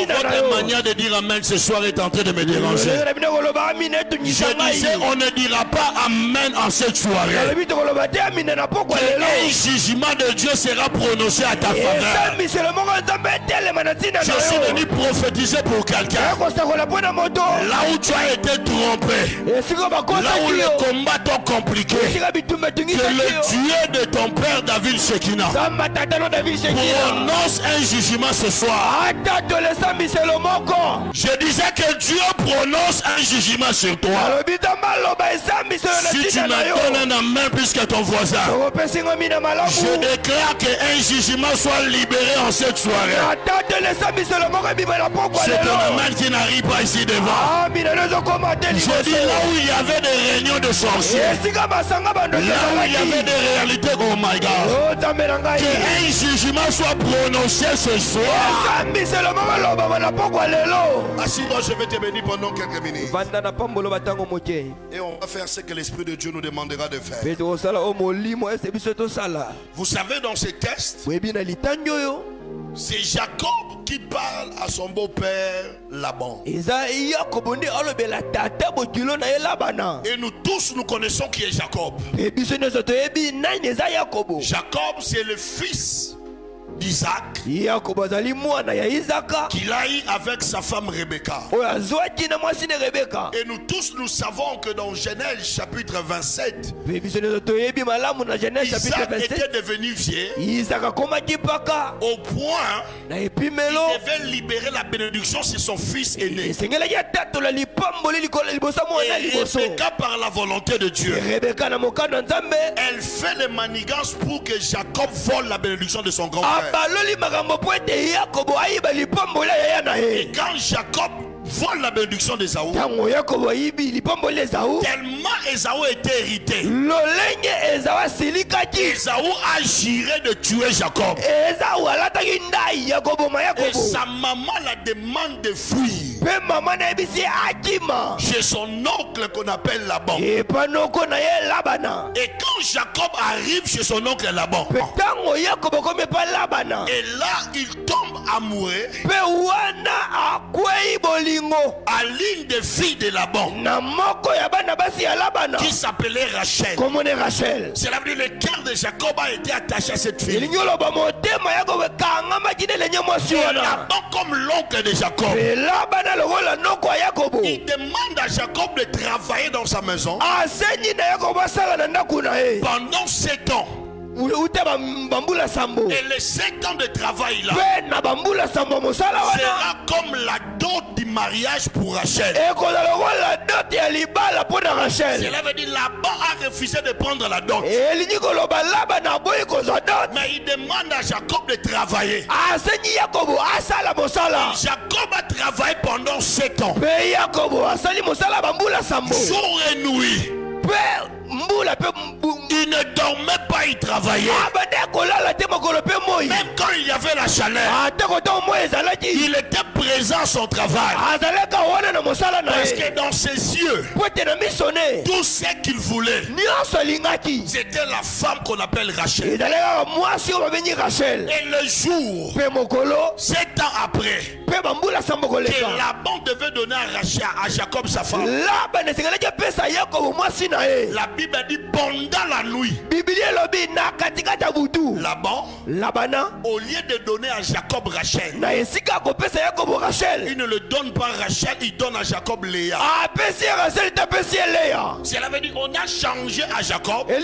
Votre manière de dire amen ce soir est en train de me déranger. Je disais, on ne dira pas amen en cette soirée. Un jugement de Dieu sera prononcé à ta faveur. Je suis venu prophétiser pour quelqu'un. Là où tu as été trompé, là où le combat t'a compliqué, que le Dieu de ton père David Shekina prononce un jugement ce soir. Je disais que Dieu prononce un jugement sur toi. Si tu me donnes un amen plus que ton voisin, je déclare qu'un jugement soit libéré en cette soirée. C'est un amen qui n'arrive pas ici devant. Je dis là où il y avait des réunions de sorciers, là où il y avait des réalités, oh my God, qu'un jugement soit prononcé ce soir. Assis-toi, je vais te bénir pendant quelques minutes. Et on va faire ce que l'Esprit de Dieu nous demandera de faire. Vous savez, dans ce texte, c'est Jacob qui parle à son beau-père Laban. Et nous tous, nous connaissons qui est Jacob. Jacob, c'est le fils d'Isaac qu'il a eu avec sa femme Rebecca. Et nous tous nous savons que dans Genèse chapitre 27, Isaac était devenu vieux au point il devait libérer la bénédiction sur son fils aîné. Et Rebecca, par la volonté de Dieu, elle fait les manigances pour que Jacob vole la bénédiction de son grand-père. Et quand Jacob vole la bénédiction d'Ésaü, tellement Ésaü était irrité, Ésaü a juré de tuer Jacob. Et sa maman la demande de fuir chez son oncle qu'on appelle Laban. Et quand Jacob arrive chez son oncle Laban, et là il tombe amoureux à l'une des filles de Laban qui s'appelait Rachel. C'est là que le cœur de Jacob a été attaché à cette fille. Et Laban, comme l'oncle de Jacob, il demande à Jacob de travailler dans sa maison pendant 7 ans. Et les 7 ans de travail là sera comme la dot du mariage pour Rachel. Cela veut dire Laban a refusé de prendre la dot, mais il demande à Jacob de travailler. Jacob a travaillé pendant 7 ans, jour et nuit. Il ne dormait pas, il travaillait. Même quand il y avait la chaleur, il était présent à son travail. Parce que dans ses yeux, tout ce qu'il voulait, c'était la femme qu'on appelle Rachel. Et le jour, 7 ans après, que Laban devait donner à Jacob sa femme, la Bible dit pendant la nuit, Laban, au lieu de donner à Jacob Rachel, il ne le donne pas à Rachel, il donne à Jacob Léa. Cela veut dire on a changé à Jacob la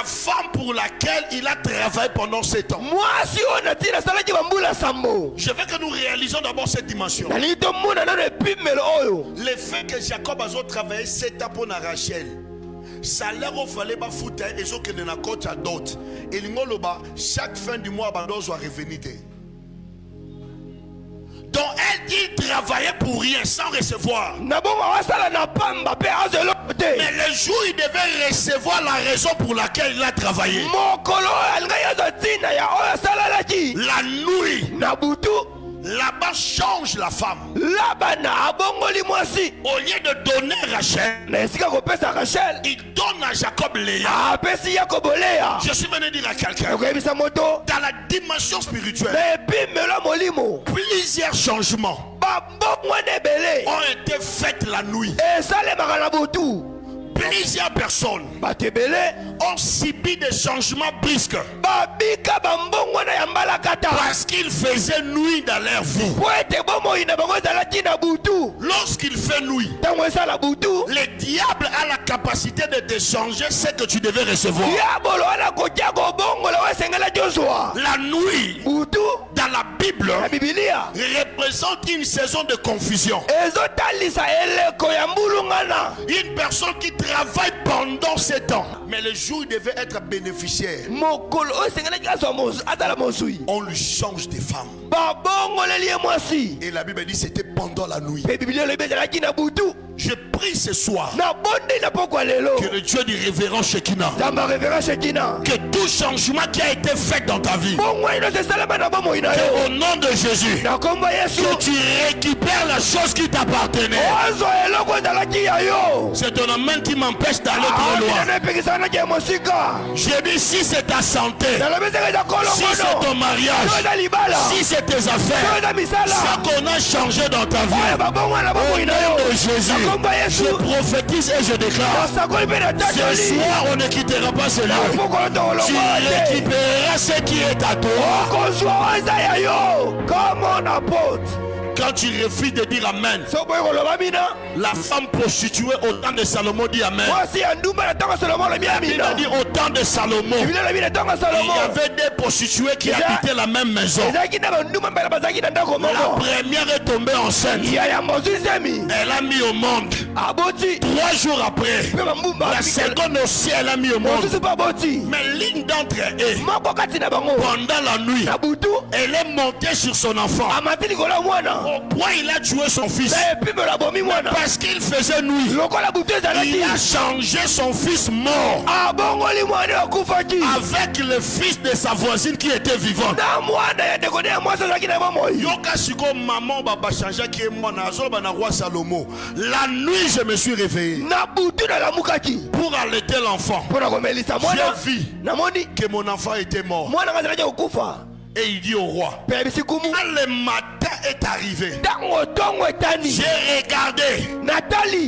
femme pour laquelle il a travaillé pendant 7 ans. Je veux que nous réalisons d'abord cette dimension. Le fait que Jacob a travaillé 7 ans pour Rachel, salaire au fallait pas foutre et ce que ne n'a coach à d'autres. Et l'ingoloba chaque fin du mois abandon soit revenu. Donc elle, il travaillait pour rien, sans recevoir. Mais le jour il devait recevoir la raison pour laquelle il a travaillé, la nuit, Laban change la femme. Au lieu de donner Rachel, il donne à Jacob Léa. Je suis venu dire à quelqu'un, dans la dimension spirituelle, plusieurs changements ont été faits la nuit. Plusieurs personnes ont subi des changements brusques parce qu'ils faisaient nuit dans leur vie. Lorsqu'il fait nuit, le diable a la capacité de te changer ce que tu devais recevoir. La nuit, dans la Bible, représente une saison de confusion. Une personne qui travaille pendant 7 ans, mais le jour il devait être bénéficiaire, on lui change de femme. Et la Bible dit c'était pendant la nuit. Je prie ce soir que le Dieu du révérend Shekinah, que tout changement qui a été fait dans ta vie, au nom de Jésus, que tu récupères la chose qui t'appartenait. C'est ton amen qui m'empêche d'aller trop loin. J'ai dit si c'est ta santé, si c'est ton mariage, si c'est tes affaires, ça qu'on a changé dans ta vie, au nom de Jésus, je prophétise et je déclare, ce soir on ne quittera pas ce lieu. Tu récupéreras ce qui est à toi. Comme mon apôtre. Quand tu refuses de dire Amen, la femme prostituée au temps de Salomon dit Amen. La Bible a dit au temps de Salomon, il y avait des prostituées qui habitaient la même maison. La première est tombée enceinte. Elle a mis au monde. 3 jours après, la seconde aussi elle a mis au monde. Mais l'une d'entre elles, pendant la nuit, elle est montée sur son enfant. Au point il a tué son fils. Parce qu'il faisait nuit, il a changé son fils mort avec le fils de sa voisine qui était vivant. La nuit je me suis réveillé pour allaiter l'enfant. J'ai vu que mon enfant était mort. Et il dit au roi, quand le matin est arrivé, j'ai regardé,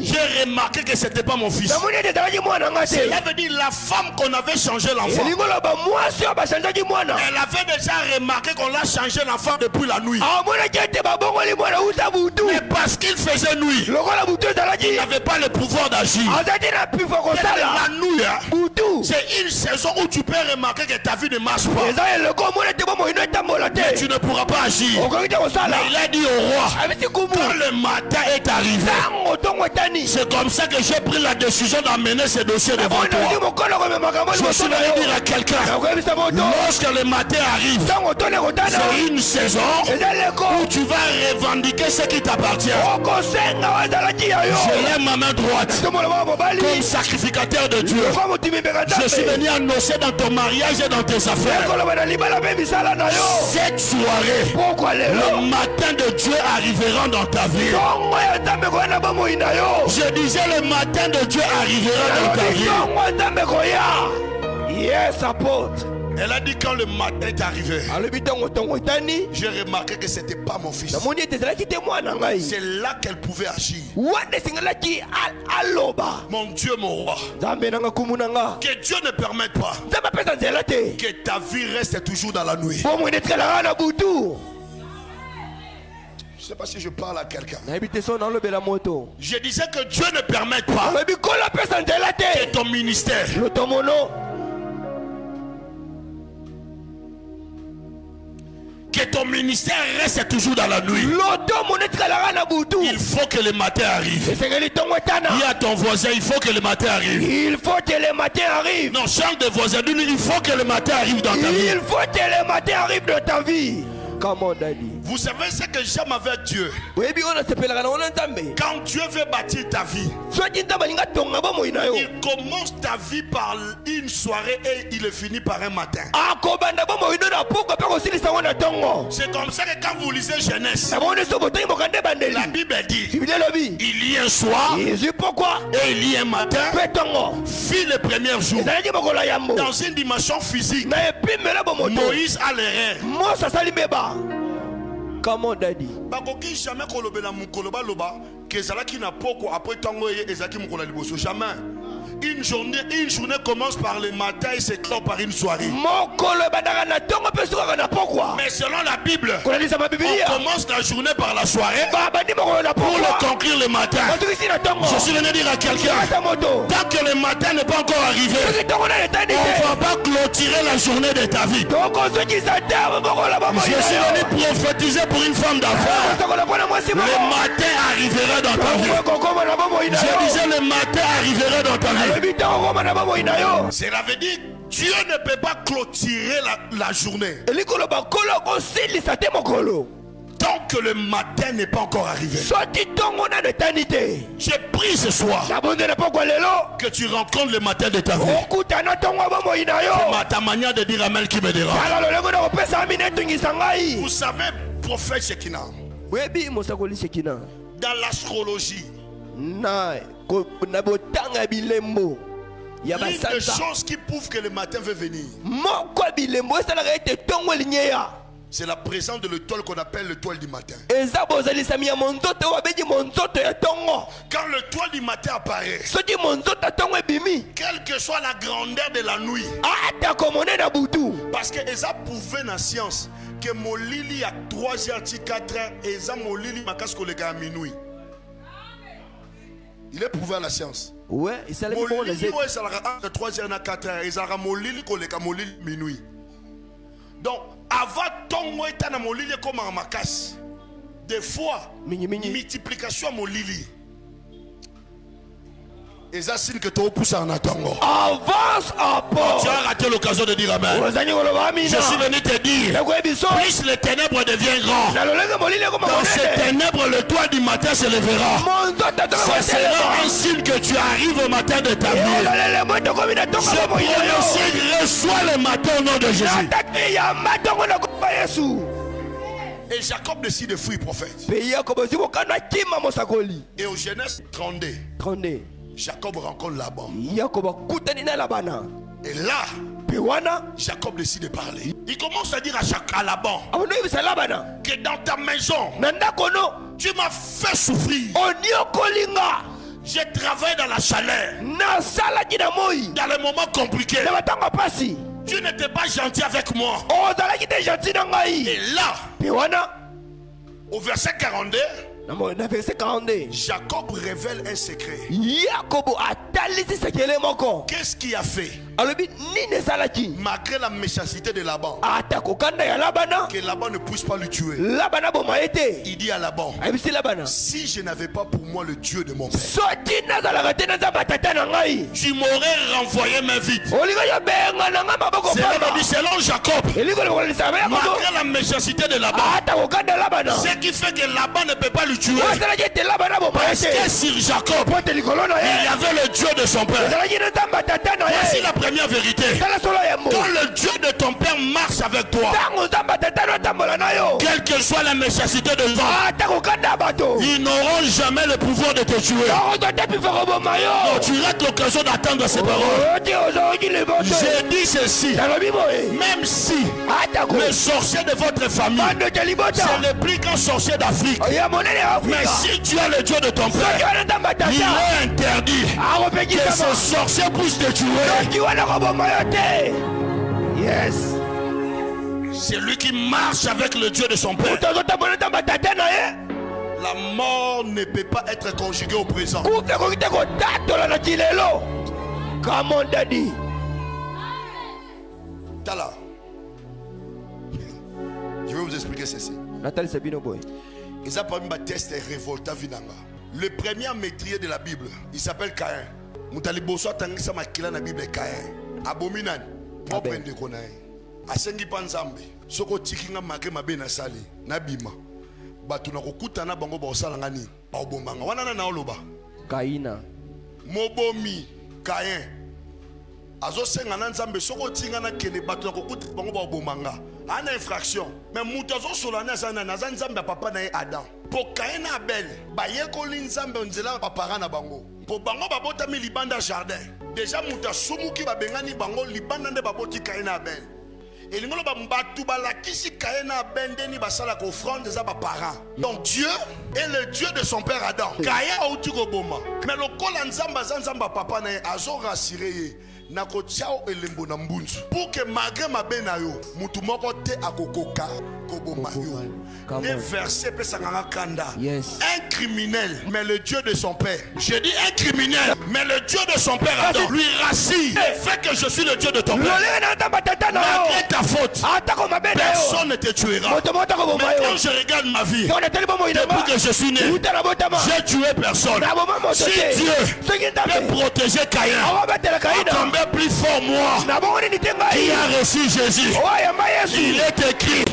j'ai remarqué que c'était pas mon fils. Cela veut dire la femme qu'on avait changé l'enfant, elle avait déjà remarqué qu'on l'a changé l'enfant depuis la nuit. Mais parce qu'il faisait nuit, il n'avait pas le pouvoir d'agir. La nuit, c'est une saison où tu peux remarquer que ta vie ne marche pas, mais tu ne pourras pas agir. Mais il a dit au roi, quand le matin est arrivé, c'est comme ça que j'ai pris la décision d'amener ce dossier devant toi. Je suis venu dire à quelqu'un, lorsque le matin arrive, c'est une saison où tu vas revendiquer ce qui t'appartient. Je lève ma main droite comme sacrificateur de Dieu. Je suis venu annoncer dans ton mariage et dans tes affaires, cette soirée, le matin de Dieu arrivera dans ta vie. Je disais le matin de Dieu arrivera dans ta vie. Yes, apôtre. Elle a dit quand le matin est arrivé, j'ai remarqué que c'était pas mon fils. C'est là qu'elle pouvait agir. Mon Dieu, mon roi, que Dieu ne permette pas que ta vie reste toujours dans la nuit. Je ne sais pas si je parle à quelqu'un. Je disais que Dieu ne permette pas que ton ministère, que ton ministère reste toujours dans la nuit. Il faut que le matin arrive. Dis à ton voisin, il faut que le matin arrive. Il faut que le matin arrive. Non, change de voisin, il faut que le matin arrive dans ta vie. Il faut que le matin arrive dans ta vie. Comment Daddy? Vous savez ce que j'aime avec Dieu? Quand Dieu veut bâtir ta vie, il commence ta vie par une soirée et il finit par un matin. C'est comme ça que quand vous lisez Genèse, la Bible dit il y a un soir et il y a un matin, fit le premier jour. Dans une dimension physique, Moïse a l'erreur. Comment Daddy? Jamais. Une journée commence par le matin et s'éclore par une soirée. Mais selon la Bible, on commence la journée par la soirée pour le conclure le matin. Je suis venu dire à quelqu'un, tant que le matin n'est pas encore arrivé, on ne va pas clôturer la journée de ta vie. Je suis venu prophétiser pour une femme d'affaires. Le matin arrivera dans ta vie. Je disais le matin arrivera dans ta vie. Cela veut dire Dieu ne peut pas clôturer la journée tant que le matin n'est pas encore arrivé. J'ai pris ce soir que tu rencontres le matin de ta vie. C'est ta manière de dire amen qui me dérange. Vous savez, prophète Shekina, dans l'astrologie, l'une des choses qui prouve que le matin veut venir, c'est la présence de l'étoile qu'on appelle l'étoile du matin. Quand l'étoile du matin apparaît, quelle que soit la grandeur de la nuit, parce que ça pouvait dans la science que mon lili à 3h, 4h, et ça mon lili ma casque le gars à minuit. Il est prouvé à la science. Ouais, il s'est mon lili ça entre 3h et 4h, et ça mon lili le mon lili minuit. Donc avant ton moi était dans mon lili comme en macasse. Des fois multiplication mon lili. Et ça signe que tu repousses en attendant. Avance à part. Tu as raté l'occasion de dire amen. Je suis venu te dire, plus les ténèbres deviennent grands, dans ces ténèbres le toit du matin se lèvera. Ça sera un signe que tu arrives au matin de ta vie. Je prononce, reçois le matin au nom de Jésus. Et Jacob décide de fuir prophète. Et au Genèse 32, Jacob rencontre Laban. Et là, Jacob décide de parler. Il commence à dire à Laban que dans ta maison, tu m'as fait souffrir. J'ai travaillé dans la chaleur, dans les moments compliqués. Tu n'étais pas gentil avec moi. Et là, au verset 42, Jacob révèle un secret. Qu'est-ce qu'il a fait? Malgré la méchanceté de Laban, que Laban ne puisse pas le tuer, il dit à Laban, si je n'avais pas pour moi le Dieu de mon père, tu m'aurais renvoyé main vide. Selon Jacob, malgré la méchanceté de Laban, ce qui fait que Laban ne peut pas le tuer, parce que sur Jacob il y avait le Dieu de son père. Voici la première vérité. Quand le Dieu de ton père marche avec toi, quelle que soit la méchanceté de l'homme, ils n'auront jamais le pouvoir de te tuer. Non, tu rates l'occasion d'attendre ces paroles. J'ai dit ceci, même si le sorcier de votre famille, c'est le plus grand sorcier d'Afrique, mais si tu as le Dieu de ton père, il est interdit que ce sorcier puisse te tuer. Yes. C'est lui qui marche avec le Dieu de son père. La mort ne peut pas être conjuguée au présent. Comment Daddy? Tala. Je vais vous expliquer ceci. Ils ont parmi ma test et révolta vinanga. Le premier maîtrier de la Bible, il s'appelle Caïn. Moutali bosso tangisa makila na Bible Caïn. Abominan. Propre de konaï. asengi panzambe soko tikinga make mabe na sali na bima batu na kokutana bango ba osala ngani ba obombanga wana na oloba Kaina mobomi Kain azo senga na nzambe soko tinga na kene batu na kokuta bango ba obombanga ana infraction mais mutu azo solana sana na nzambe papa na Adam po Kain na Abel ba yekoli nzambe onzela papa na bango po bango babotami libanda jardin déjà mutu asumuki babengani bango libanda nde baboti Kain na Abel et l'ingolo bambatu balakisi Kain na Abel ndeni basala ko offrande za ba parents. Donc Dieu est le Dieu de son père Adam. Kain a uti ko boma. Mais le kola nzamba nzamba papa na azo rassurer na ko tiao elembo na mbunzu. Pour que malgré mabe na yo mutu moko te akokoka ko boma yo. Ne verset pe sanganga kanda. Yes. Un criminel mais le Dieu de son père. Je dis un criminel mais le Dieu de son père Adam lui rassure le fait que je suis le Dieu de ton père. Malgré ta faute, personne ne te tuera. Mais quand je regarde ma vie, depuis que je suis né, j'ai tué personne. Si Dieu peut protéger Caïn, combien plus fort moi qui a reçu Jésus, il est écrit.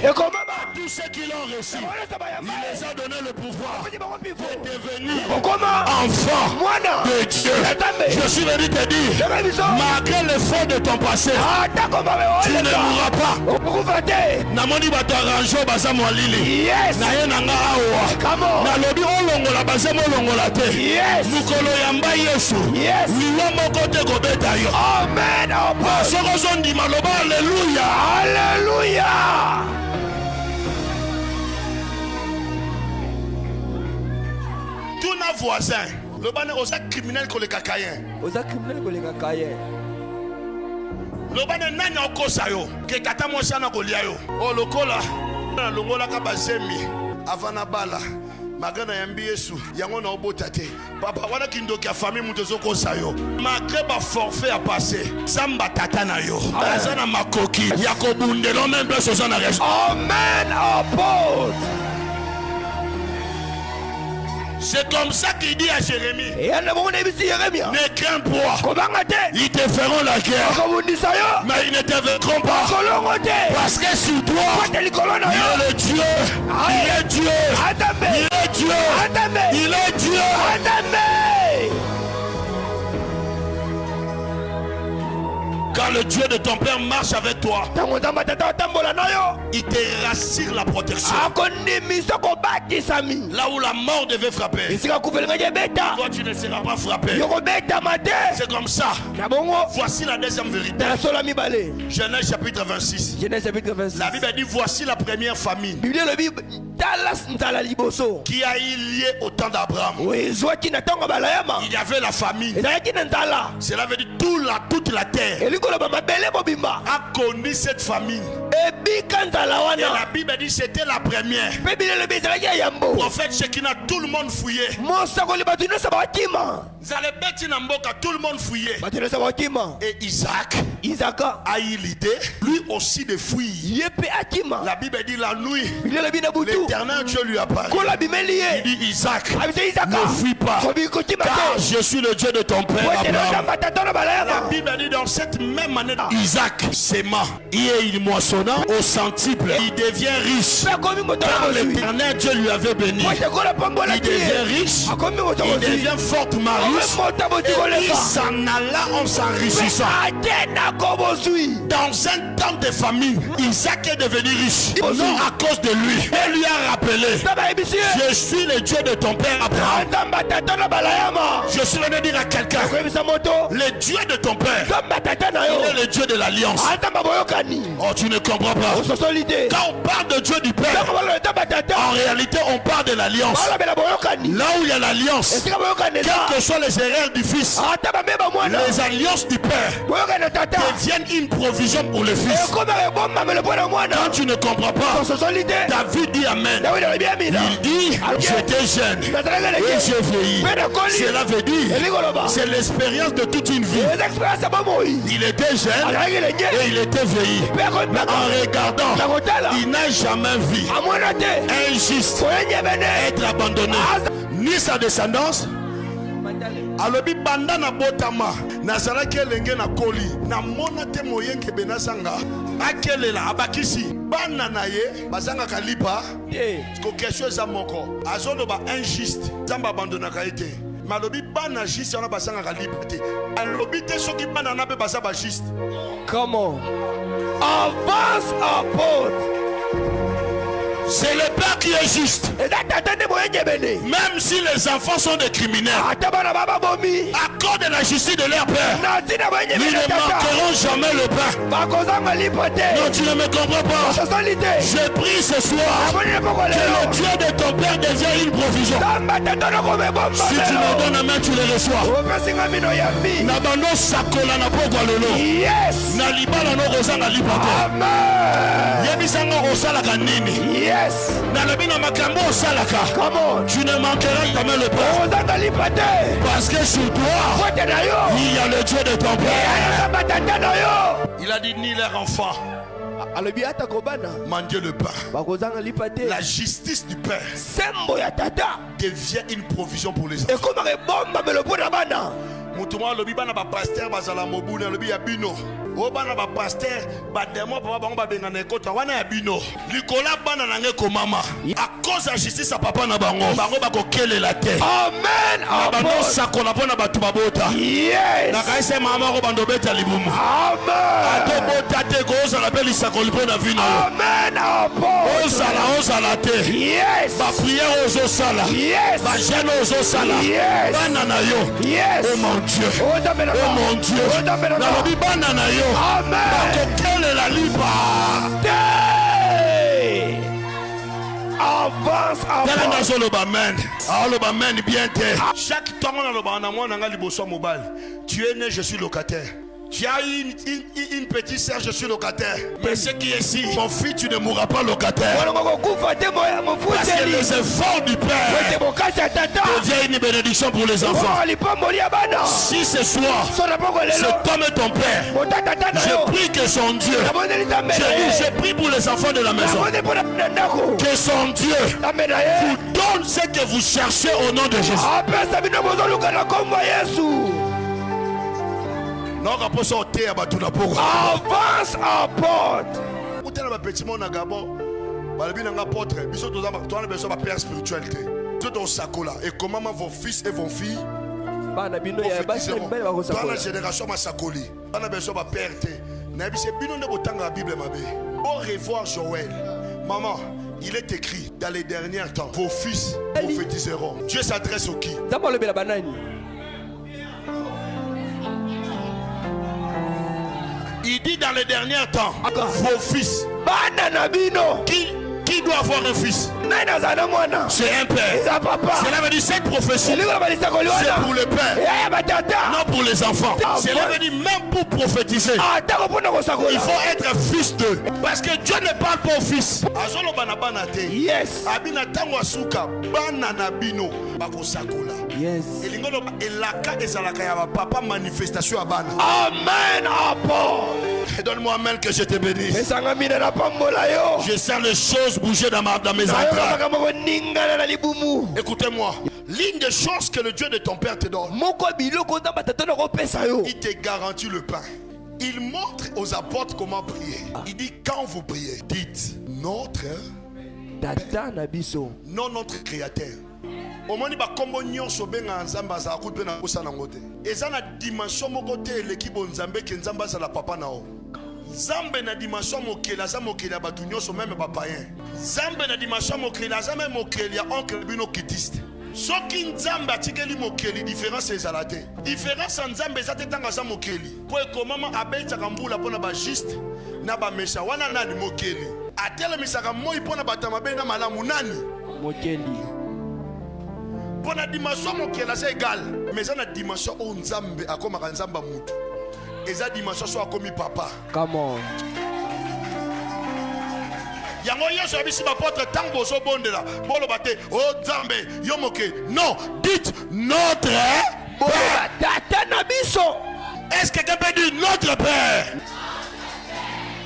Tous ceux qui l'ont reçu, il les a donné le pouvoir de devenir enfants de Dieu. Je suis venu te dire, malgré l'effort de ton passé, tu ne mourras pas. Namoni bato arrange baza mwalili. Na ye nanga awa. Na lobi olongola baza molongola te. Mukolo yamba Yesu. Liwa moko te kobeta yo. Amen. Soko zondi maloba alléluia. Alléluia. Tous nos voisins, le bane osa criminel ko le kakayen. Osa criminel ko le kakayen. Lobane nani okosa yo ke tata mwasa na kolia yo o lokola na longola ka bazemi avana bala magana yambi Yesu yango na obota te papa wana kindoki ya famille muto zokosa yo malgré ba forfait à passer samba tata na yo azana makoki ya kobundelo même place ozana reste. Amen. Apôtre. C'est comme ça qu'il dit à Jérémie. Ne crains point. Ils te feront la guerre. Mais ils ne te vaincront pas. Parce que sur toi, il est le Dieu. Il est Dieu. Il est Dieu. Il est Dieu. Quand le Dieu de ton père marche avec toi, il te rassure la protection. Là où la mort devait frapper, toi tu ne seras pas frappé. C'est comme ça. Voici la deuxième vérité. Genèse chapitre 26. La Bible dit voici la première famine qui a eu lieu au temps d'Abraham. Il y avait la famine. Cela veut dire toute la terre a connu cette famine. Et la Bible dit c'était la première. Prophète Shekina, tout le monde fouillait. Tout le monde fouillait. Et Isaac a eu l'idée, lui aussi, de fouiller. La Bible dit la nuit, l'Éternel Dieu lui apparaît. Il dit Isaac, ne fuis pas, car je suis le Dieu de ton père Abraham. La Bible dit dans cette même année, Isaac s'aima et il moissonna au centuple. Il devient riche car l'Éternel Dieu lui avait béni. Il devient riche, il devient fortement riche et il s'en alla en s'enrichissant. Dans un temps de famine, Isaac est devenu riche, non à cause de lui. Et lui a rappelé, je suis le Dieu de ton père Abraham. Je suis venu dire à quelqu'un, le Dieu de ton père, il est le Dieu de l'alliance. Oh, tu ne comprends pas. Quand on parle de Dieu du Père, en réalité on parle de l'alliance. Là où il y a l'alliance, quelles que soient les erreurs du Fils, les alliances du Père deviennent une provision pour le Fils. Quand tu ne comprends pas, David dit Amen. Il dit, j'étais jeune et j'ai vieilli. Cela veut dire, c'est l'expérience de toute une vie. Il était jeune et il était vieilli. Mais en regardant, il n'a jamais vu un juste être abandonné, ni sa descendance, alobi banda na botama nazalaki elenge na koli na mona te moyenge benazanga akelela abakisi bana na ye bazangaka lipa ko question eza moko azoloba injuste nzambe abandonaka ye te malobi bana juste wana bazangaka lipa te alobi te soki bana na mpe baza ba juste. Comment? Avance apôtre. C'est le Père qui est juste. Même si les enfants sont des criminels, à cause de la justice de leur Père, ils ne manqueront jamais le pain. Non, tu ne me comprends pas. Je prie ce soir que le Dieu de ton Père devienne une provision. Si tu me donnes la main, tu le reçois. Nabando sakola na pogwa lolo. Yes. Na libala no rosa na libate. Amen. Yebisanga osala kanini. Yes. Tu ne manqueras jamais le pain. Parce que sur toi, il y a le Dieu de ton Père. Il a dit ni leur enfant manger le pain. La justice du Père devient une provision pour les enfants. Moutouma lobi bana ba pasteur bazala mobuna lobi ya bino. O bana ba pasteur ba demo papa bango ba benga na ekota wana ya bino. Likola bana na ngeko mama. À cause de justice à papa na bango. Bango ba ko kelela te. Amen. Bano sakola pona ba tubabota. Yes. Na kaise mama ko bando beta libumu. Amen. Ato bota te ko za la beli sakoli pona vino. Amen. Ozala te. Yes. Ba prière ozo sala. Yes. Ba jeune ozo sala. Yes. Bana na yo. Yes. Oh mon Dieu. Oh mon Dieu. Nalobi bana na yo. Amen. Bakokele la lipa. Avance, avance. Bien te. Chaque temps on a le banamon nanga liboso mobile. Tu es né, je suis locataire. Tu as une petite sœur, je suis locataire. Mais ce qui est ici, mon fils, tu ne mourras pas locataire. Parce que les efforts du Père deviennent une bénédiction pour les enfants. Si ce soir, cet homme est ton Père, je prie que son Dieu, je prie pour les enfants de la maison, que son Dieu vous donne ce que vous cherchez au nom de Jésus. Non, avance apôtre. Petit monde à Gabon, apôtre, père spirituel. Et comment vos fils et vos filles dans la génération Masakoli, au revoir Joël. Maman, il est écrit dans les derniers temps, vos fils prophétiseront. Dieu s'adresse au qui? Il dit dans les derniers temps, vos fils. Qui doit avoir un fils? C'est un père. Cela veut dire cette prophétie, c'est pour le père, non pour les enfants. Cela veut dire même pour prophétiser, il faut être fils d'eux. Parce que Dieu ne parle pas aux fils. Yes. Yes. Amen. Donne-moi amen que je te bénisse. Je sens les choses bouger dans mes entrailles. Écoutez-moi. L'une des choses que le Dieu de ton Père te donne, il te garantit le pain. Il montre aux apôtres comment prier. Il dit quand vous priez, dites notre Père, non notre Créateur. Au moment où kombo nyonso benga nzamba za kupe na kosa na ngote. Eza na dimension moko te l'équipe nzambe ke nzamba za la papa na o. Nzambe na dimension mokela za mokela ba nyonso même ba païen. Nzambe na dimension mokela za même mokela ya oncle bino kitiste. Soki nzambe atikeli mokeli différence ezala te. Différence nzambe za te tanga za mokeli. Po ekomama abeta kambula pona ba juste na ba mesha wana nani mokeli. Atele misaka moi pona batama bena malamu nani mokeli. Pour la dimension mokela c'est égal, mais dans la dimension où nzambe akoma nzamba mutu. Et la dimension soit comme papa. Come on. Yango yeso abisi apôtre tango so bondela. Bolo bate o nzambe yo moke. Non, dites notre Père. Tata nabiso. Est-ce que quelqu'un peut dire notre Père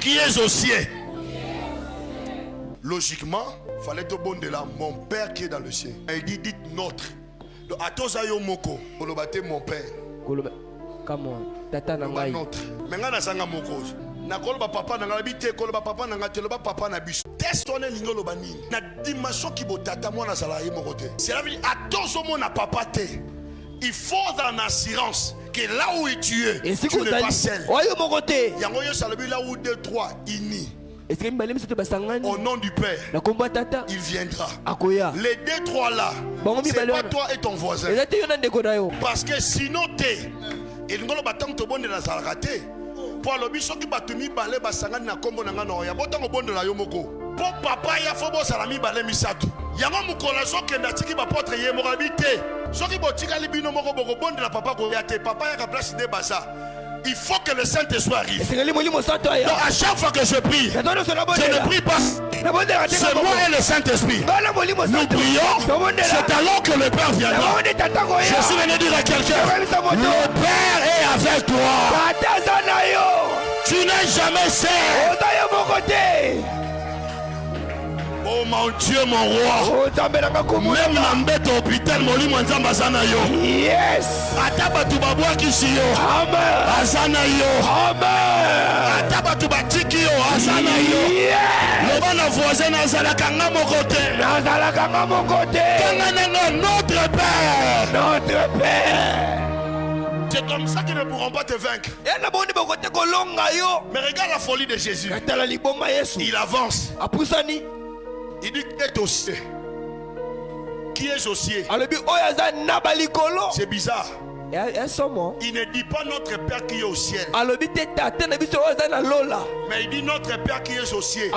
qui est aux cieux? Logiquement, fallait te bon de là, mon Père qui est dans le ciel. Et il dit, dites notre. Atoza yo moko, olobate mon père. Comment? Tata nangai. Menga na sanga moko. Na koloba papa nanga bité koloba papa nanga teloba papa na biso. Testone lingolo bani. Na dimension ki botata mwana sala ye moko te. C'est la vie atozo mona papa te. Il faut dans assurance que là où tu es, tu n'es pas seul. Oyo moko te. Yango yo sala là où 2 3 ini. Au nom du Père, il viendra. Les 2 3 là, c'est pas toi et ton voisin. Parce que sinon t'es, et nous allons battre ton bon de la salgate. Pour le biso qui batumi balé basangani na kombo na ngano ya botango bon de la yomoko. Pour papa ya fobo salami balé misatu. Yango mukola so kenda tiki ba potre ye mo habité. Soki botika libino moko boko bon de la papa ko ya te papa ya ka place de basa. Il faut que le Saint-Esprit arrive. Donc à chaque fois que je prie, je ne prie pas. C'est moi et le Saint-Esprit. Nous prions. C'est alors que le Père viendra. Je suis venu dire à quelqu'un, le Père est avec toi. Tu n'es jamais seul. Oh mon Dieu, mon roi. Même dans l'embête hôpital, mon Nzamba Zana yo. Yes. Ataba tubabwa kisiyo. Amen. Azana yo. Amen. Ataba tubatiki yo. Azana yo. Yes. Le bon voisin nazala kanga mon côté. Nazala kanga mon côté. Kanga notre Père. Notre Père. C'est comme ça qu'ils ne pourront pas te vaincre. Mais regarde la folie de Jésus. Il avance. Il dit qui est dossier. Qui est dossier? C'est bizarre. Il ne dit pas notre Père qui est au ciel. Mais il dit notre Père qui est au ciel.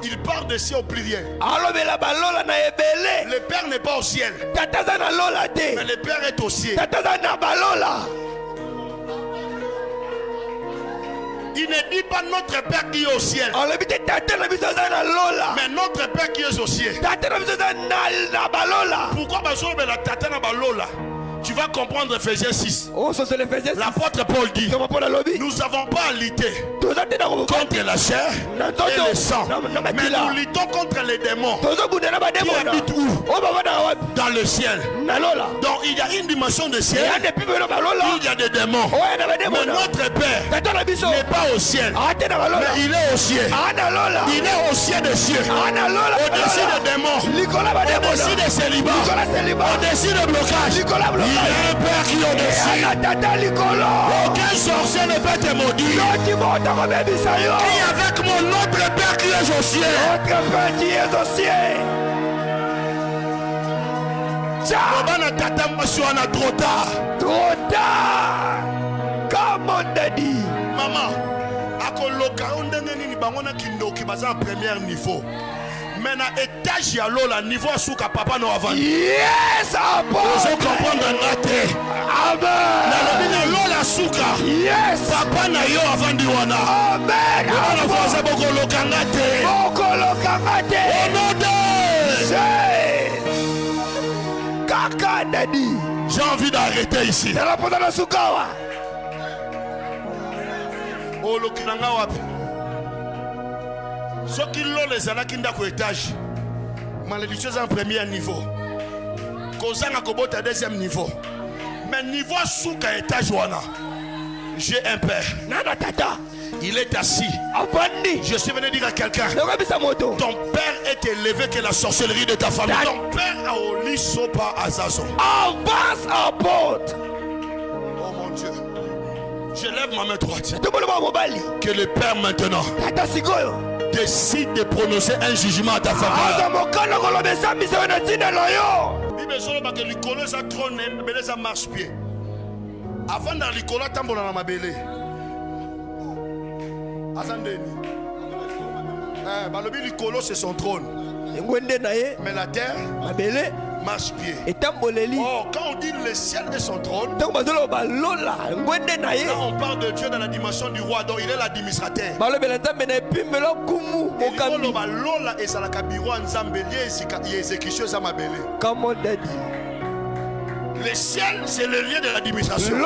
Il parle de ciel au pluriel. Le Père n'est pas au ciel. Mais le Père est au ciel. Il ne dit pas notre Père qui est au ciel. Mais notre Père qui est au ciel. Pourquoi tu vas comprendre Ephésiens 6. L'apôtre Paul dit, nous n'avons pas à lutter contre la chair et le sang, mais nous luttons contre les démons qui habitent où? Dans le ciel. Donc il y a une dimension de ciel, il y a des démons. Mais notre Père n'est pas au ciel, mais il est au ciel. Il est au ciel des cieux, au-dessus des démons, au-dessus des célibats, au-dessus des blocages. Il y a un Père qui est au-dessus. Aucun sorcier ne peut te maudire. Crie avec mon autre Père qui est au ciel. Notre Père qui est au ciel. Trop tard. Trop tard. Comme on t'a dit. Maman, akoloka ondenge nini bangona kindoki baza en premier niveau. Mais na étage ya lola niveau asuka papa no avant. Yes, abo. Vous comprendre ngate. Amen. Na lobina lola suka. Yes. Papa na yo avant di wana. Amen. Na voisin boko loka ngate. Boko loka ngate. Onode. Kaka dadi. J'ai envie d'arrêter ici. C'est la pote de sukawa. Oh lokinanga wapi. Ce qui l'ont les alaki ndako étage. Malédiction en premier niveau. Kozanga kobota deuxième niveau. Mais niveau souka étage wana. J'ai un père. Nana tata. Il est assis. Avandi. Je suis venu dire à quelqu'un. Ton père est élevé que la sorcellerie de ta famille. Ton père a au lit sopa azazo. Avance à porte. Oh mon Dieu. Je lève ma main droite. Que le Père maintenant décide de prononcer un jugement à ta faveur. Marche-pied. Avant dans l'icône, tambola na mabele. Azandeni. Balobi l'icône c'est son trône. Mais la terre, marche-pied. Oh, quand on dit le ciel est son trône, là on parle de Dieu dans la dimension du roi, donc il est l'administrateur. Le ciel, c'est le lieu de l'administration.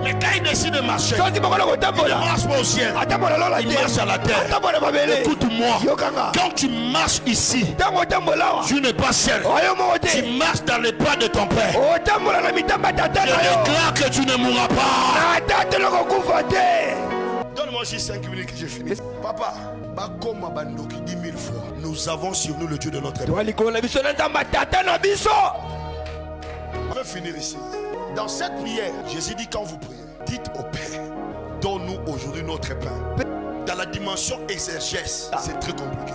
Mais quand il décide de marcher, il ne marche pas au ciel, il marche à la terre. Écoute-moi, quand tu marches ici, tu n'es pas seul. Tu marches dans les pas de ton père. Je déclare que tu ne mourras pas. Donne-moi juste 5 minutes que j'ai fini. Papa, qui 10 000 fois, nous avons sur nous le Dieu de notre Père. On va finir ici. Dans cette prière, Jésus dit quand vous priez, dites au Père, donne-nous aujourd'hui notre pain. Dans la dimension exergesse, c'est très compliqué.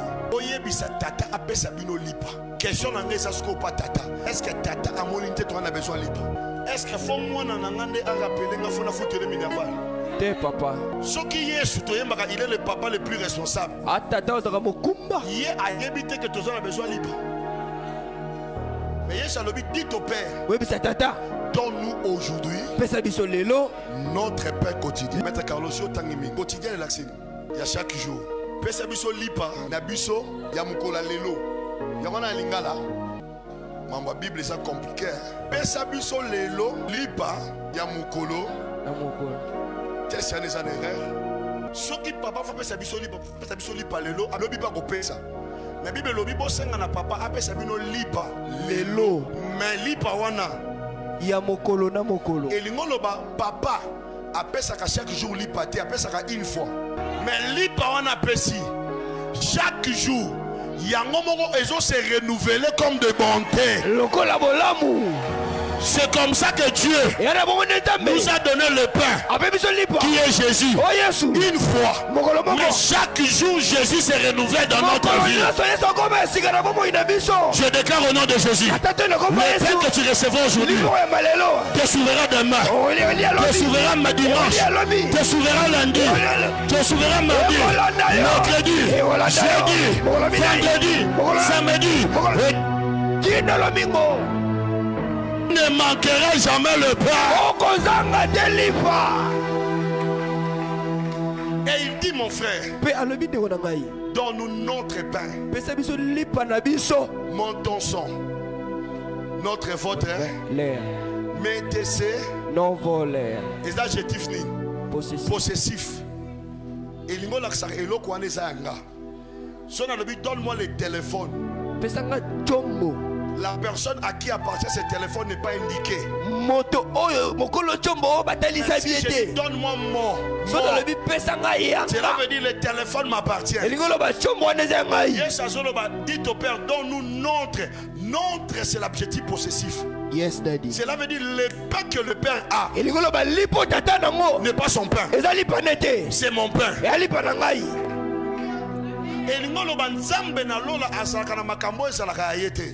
Question dans les asco pas tata. Est-ce que tata a molinté toi on a besoin libre? Est-ce que faut moi n'en ngande à rappeler nga faut na foutre le minerval? T'es papa. Ce qui est soutoyen il est le papa le plus responsable. Ah tata on mokumba. Il est à éviter que toi on a besoin libre. Mais il a le but dit au Père. Oui mais c'est tata. Donne-nous aujourd'hui notre pain quotidien. Maître Carlos Tangimi quotidien l'accès. Il y a chaque jour. Pesa biso lipa na biso ya mukola lelo. Yamana lingala. Mamba Bible ça compliqué. Pesa biso lelo lipa ya mukolo. Na mukolo. Quel c'est un erreur. Ce qui papa fa pesa biso lipa lelo, alobi ba ko pesa. Mais Bible lobi bo senga na papa apesa bino lipa lelo. Mais lipa wana ya mukolo na mukolo. Elingolo ba papa apesa ka chaque jour lipa te apesa ka une fois. Mais lipa wana pesi chaque jour yango moko ezo se renouveler comme de bonté. Lokola bolamu. C'est comme ça que Dieu nous a donné le pain qui est Jésus. Une fois. Mais chaque jour Jésus se renouvelle dans notre vie. Je déclare au nom de Jésus, le pain que tu recevras aujourd'hui te souverain demain, te souverain dimanche, te souverain lundi, te souverain mardi, mercredi, jeudi, vendredi, samedi. Ne manquerait jamais le pain. Et il dit mon frère, donne-nous notre pain. Mon sang, notre votre l'air. Mettez non voleur. Les adjectifs possessif. Et l'immo l'accent et l'eau quoi les anga. Son ami donne-moi le téléphone. La personne à qui appartient ce téléphone n'est pas indiquée. Si donne-moi mon. Cela veut dire le téléphone m'appartient. Dites au Père, donne-nous notre. Notre, c'est l'adjectif possessif. Yes, Daddy. Cela veut dire le pain que le Père a n'est pas son pain. C'est mon pain.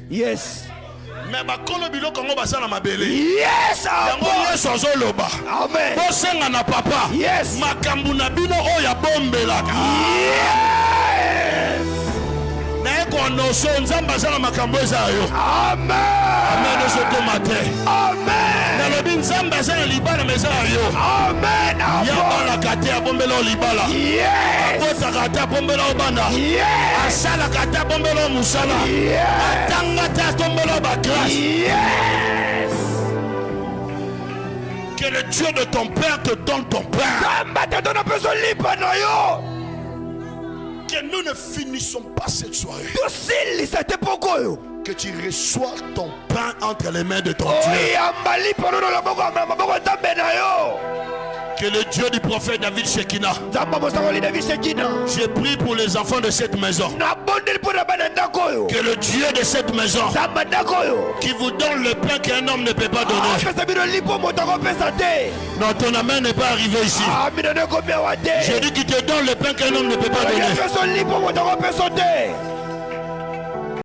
Yes. Mais bakolo biloko ngo basala mabele. Yes. Yango Yesu azoloba. Amen. Bosenga na papa. Yes. Makambu na bino oya bombelaka. Yes. Na eko noso nzamba azala makambu ezayo. Amen. Amen noso to matin. Amen. Na lobi nzamba azala libala mezayo. Amen. Yabala kate abombelo libala. Yes. Bota kate abombelo banda. Yes. Asala kate abombelo musala. Yes. Atanga ta tombelo ba grâce. Yes. Que le Dieu de ton père te donne ton pain. Que nous ne finissons pas cette soirée. Que tu reçois ton pain entre les mains de ton Dieu. Que le Dieu du prophète David Shekina. Je prie pour les enfants de cette maison. Que le Dieu de cette maison qui vous donne le pain qu'un homme ne peut pas donner. Non, ton amen n'est pas arrivé ici. J'ai dit qu'il te donne le pain qu'un homme ne peut pas donner.